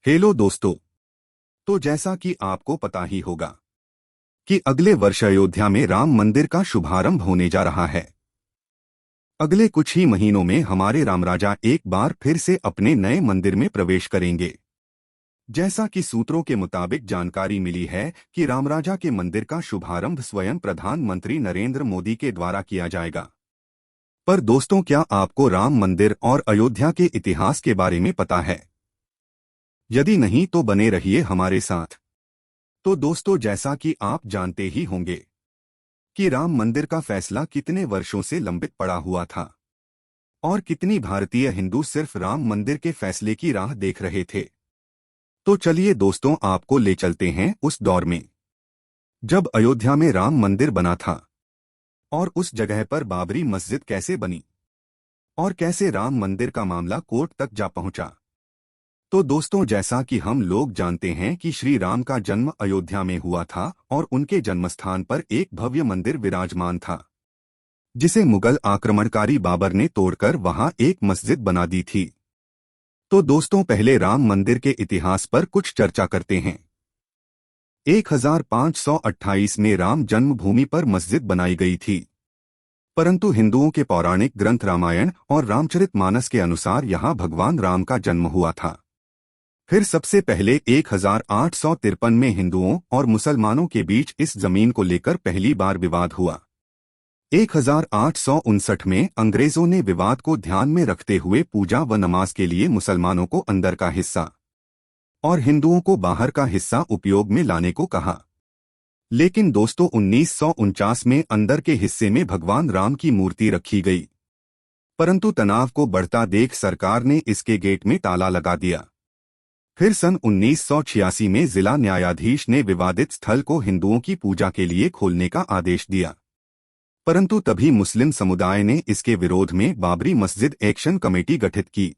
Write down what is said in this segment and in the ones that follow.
Hello दोस्तों। तो जैसा कि आपको पता ही होगा कि अगले वर्ष अयोध्या में राम मंदिर का शुभारंभ होने जा रहा है। अगले कुछ ही महीनों में हमारे राम राजा एक बार फिर से अपने नए मंदिर में प्रवेश करेंगे। जैसा कि सूत्रों के मुताबिक जानकारी मिली है कि राम राजा के मंदिर का शुभारंभ स्वयं प्रधानमंत्री नरेंद्र मोदी के द्वारा किया जाएगा। पर दोस्तों, क्या आपको राम मंदिर और अयोध्या के इतिहास के बारे में पता है? यदि नहीं तो बने रहिए हमारे साथ। तो दोस्तों, जैसा कि आप जानते ही होंगे कि राम मंदिर का फैसला कितने वर्षों से लंबित पड़ा हुआ था और कितनी भारतीय हिंदू सिर्फ राम मंदिर के फैसले की राह देख रहे थे। तो चलिए दोस्तों, आपको ले चलते हैं उस दौर में जब अयोध्या में राम मंदिर बना था और उस जगह पर बाबरी मस्जिद कैसे बनी और कैसे राम मंदिर का मामला कोर्ट तक जा पहुंचा। तो दोस्तों, जैसा कि हम लोग जानते हैं कि श्री राम का जन्म अयोध्या में हुआ था और उनके जन्मस्थान पर एक भव्य मंदिर विराजमान था, जिसे मुगल आक्रमणकारी बाबर ने तोड़कर वहां एक मस्जिद बना दी थी। तो दोस्तों, पहले राम मंदिर के इतिहास पर कुछ चर्चा करते हैं। 1528 में राम जन्मभूमि पर मस्जिद बनाई गई थी, परंतु हिंदुओं के पौराणिक ग्रंथ रामायण और रामचरितमानस के अनुसार यहां भगवान राम का जन्म हुआ था। फिर सबसे पहले 1853 में हिंदुओं और मुसलमानों के बीच इस जमीन को लेकर पहली बार विवाद हुआ। 1859 में अंग्रेजों ने विवाद को ध्यान में रखते हुए पूजा व नमाज के लिए मुसलमानों को अंदर का हिस्सा और हिंदुओं को बाहर का हिस्सा उपयोग में लाने को कहा। लेकिन दोस्तों, 1949 में अंदर के हिस्से में भगवान राम की मूर्ति रखी गई, परंतु तनाव को बढ़ता देख सरकार ने इसके गेट में ताला लगा दिया। फिर सन 1986 में जिला न्यायाधीश ने विवादित स्थल को हिंदुओं की पूजा के लिए खोलने का आदेश दिया, परंतु तभी मुस्लिम समुदाय ने इसके विरोध में बाबरी मस्जिद एक्शन कमेटी गठित की।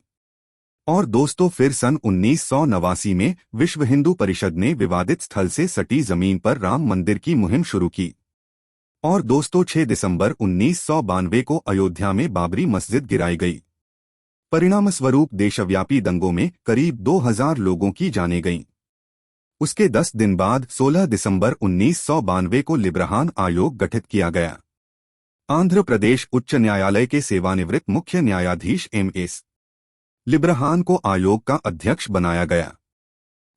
और दोस्तों, फिर सन 1989 में विश्व हिंदू परिषद ने विवादित स्थल से सटी जमीन पर राम मंदिर की मुहिम शुरू की। और दोस्तों, 6 दिसंबर 1992 को अयोध्या में बाबरी मस्जिद गिराई गई। परिणामस्वरूप देशव्यापी दंगों में करीब 2000 लोगों की जानें गईं। उसके 10 दिन बाद 16 दिसंबर 1992 को लिब्रहान आयोग गठित किया गया। आंध्र प्रदेश उच्च न्यायालय के सेवानिवृत्त मुख्य न्यायाधीश एम.एस. लिब्रहान को आयोग का अध्यक्ष बनाया गया।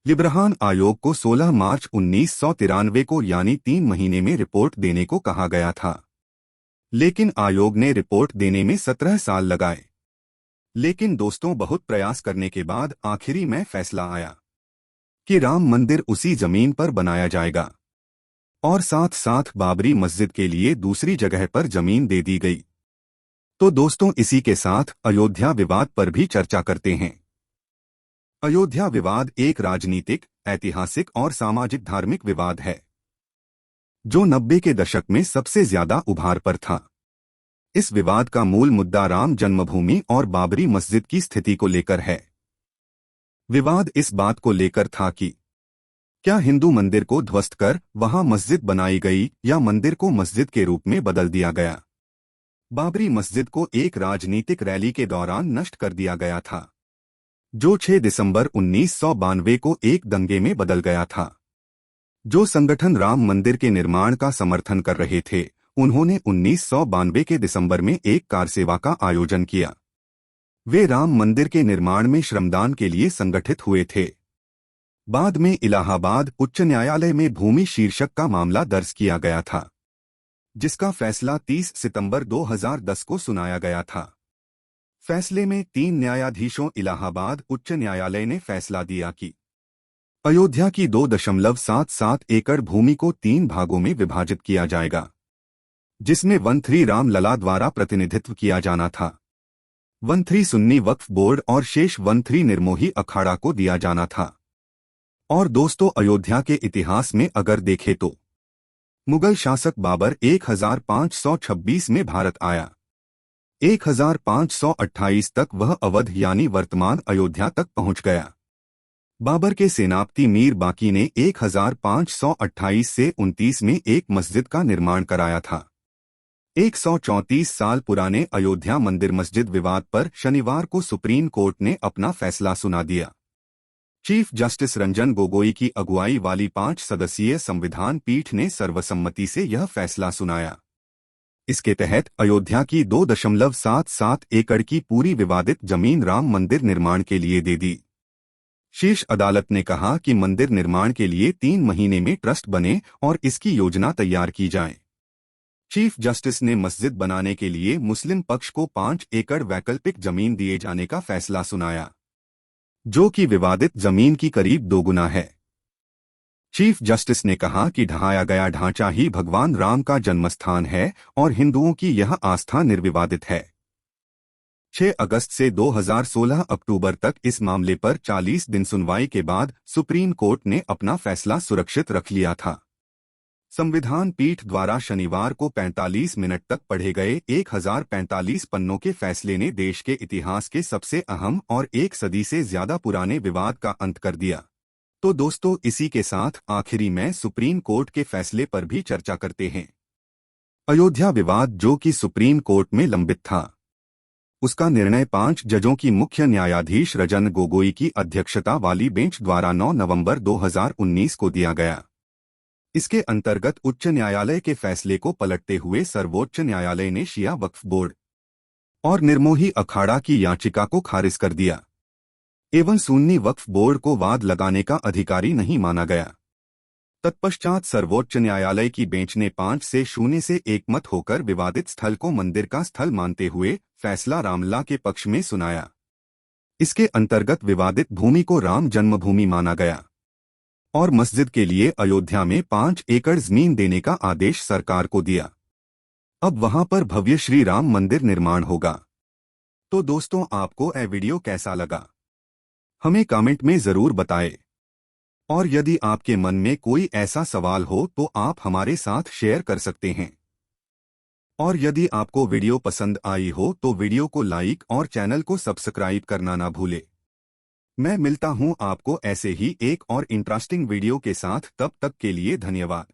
लिब्रहान आयोग को 16 मार्च 1993 को यानी 3 महीने में रिपोर्ट देने को कहा गया था, लेकिन आयोग ने रिपोर्ट देने में 17 साल लगाए। लेकिन दोस्तों, बहुत प्रयास करने के बाद आखिरी में फैसला आया कि राम मंदिर उसी जमीन पर बनाया जाएगा और साथ साथ बाबरी मस्जिद के लिए दूसरी जगह पर जमीन दे दी गई। तो दोस्तों, इसी के साथ अयोध्या विवाद पर भी चर्चा करते हैं। अयोध्या विवाद एक राजनीतिक, ऐतिहासिक और सामाजिक धार्मिक विवाद है जो 90 के दशक में सबसे ज्यादा उभार पर था। इस विवाद का मूल मुद्दा राम जन्मभूमि और बाबरी मस्जिद की स्थिति को लेकर है। विवाद इस बात को लेकर था कि क्या हिंदू मंदिर को ध्वस्त कर वहां मस्जिद बनाई गई या मंदिर को मस्जिद के रूप में बदल दिया गया। बाबरी मस्जिद को एक राजनीतिक रैली के दौरान नष्ट कर दिया गया था, जो 6 दिसंबर 1992 को एक दंगे में बदल गया था। जो संगठन राम मंदिर के निर्माण का समर्थन कर रहे थे, उन्होंने 1992 के दिसंबर में एक कार सेवा का आयोजन किया। वे राम मंदिर के निर्माण में श्रमदान के लिए संगठित हुए थे। बाद में इलाहाबाद उच्च न्यायालय में भूमि शीर्षक का मामला दर्ज किया गया था, जिसका फैसला 30 सितंबर 2010 को सुनाया गया था। फैसले में 3 न्यायाधीशों इलाहाबाद उच्च न्यायालय ने फैसला दिया कि अयोध्या की 2.77 एकड़ भूमि को 3 भागों में विभाजित किया जाएगा, जिसमें 1/3 रामलला द्वारा प्रतिनिधित्व किया जाना था, 1/3 सुन्नी वक्फ बोर्ड और शेष 1/3 निर्मोही अखाड़ा को दिया जाना था। और दोस्तों, अयोध्या के इतिहास में अगर देखें तो मुगल शासक बाबर 1526 में भारत आया। 1528 तक वह अवध यानी वर्तमान अयोध्या तक पहुंच गया। बाबर के सेनापति मीर बाकी ने 1528 से 29 में एक मस्जिद का निर्माण कराया था। 134 साल पुराने अयोध्या मंदिर मस्जिद विवाद पर शनिवार को सुप्रीम कोर्ट ने अपना फैसला सुना दिया। चीफ जस्टिस रंजन गोगोई की अगुवाई वाली 5 सदस्यीय संविधान पीठ ने सर्वसम्मति से यह फैसला सुनाया। इसके तहत अयोध्या की 2.77 एकड़ की पूरी विवादित जमीन राम मंदिर निर्माण के लिए दे दी। शीर्ष अदालत ने कहा कि मंदिर निर्माण के लिए 3 महीने में ट्रस्ट बने और इसकी योजना तैयार की जाए। चीफ जस्टिस ने मस्जिद बनाने के लिए मुस्लिम पक्ष को 5 एकड़ वैकल्पिक जमीन दिए जाने का फैसला सुनाया, जो कि विवादित जमीन की करीब 2 गुना है। चीफ जस्टिस ने कहा कि ढहाया गया ढांचा ही भगवान राम का जन्मस्थान है और हिंदुओं की यह आस्था निर्विवादित है। 6 अगस्त से 2016 अक्टूबर तक इस मामले पर 40 दिन सुनवाई के बाद सुप्रीम कोर्ट ने अपना फैसला सुरक्षित रख लिया था। संविधान पीठ द्वारा शनिवार को 45 मिनट तक पढ़े गए 1045 पन्नों के फैसले ने देश के इतिहास के सबसे अहम और 1 सदी से ज्यादा पुराने विवाद का अंत कर दिया। तो दोस्तों, इसी के साथ आखिरी में सुप्रीम कोर्ट के फैसले पर भी चर्चा करते हैं। अयोध्या विवाद, जो कि सुप्रीम कोर्ट में लंबित था, उसका निर्णय 5 जजों की मुख्य न्यायाधीश रंजन गोगोई की अध्यक्षता वाली बेंच द्वारा 9 नवंबर 2019 को दिया गया। इसके अंतर्गत उच्च न्यायालय के फैसले को पलटते हुए सर्वोच्च न्यायालय ने शिया वक्फ बोर्ड और निर्मोही अखाड़ा की याचिका को खारिज कर दिया एवं सुन्नी वक्फ बोर्ड को वाद लगाने का अधिकारी नहीं माना गया। तत्पश्चात सर्वोच्च न्यायालय की बेंच ने 5 से 0 से एकमत होकर विवादित स्थल को मंदिर का स्थल मानते हुए फैसला रामलला के पक्ष में सुनाया। इसके अंतर्गत विवादित भूमि को राम जन्मभूमि माना गया और मस्जिद के लिए अयोध्या में 5 एकड़ जमीन देने का आदेश सरकार को दिया। अब वहां पर भव्य श्री राम मंदिर निर्माण होगा। तो दोस्तों, आपको यह वीडियो कैसा लगा, हमें कमेंट में जरूर बताएं। और यदि आपके मन में कोई ऐसा सवाल हो तो आप हमारे साथ शेयर कर सकते हैं। और यदि आपको वीडियो पसंद आई हो तो वीडियो को लाइक और चैनल को सब्सक्राइब करना ना भूले। मैं मिलता हूं आपको ऐसे ही एक और इंटरेस्टिंग वीडियो के साथ, तब तक के लिए धन्यवाद।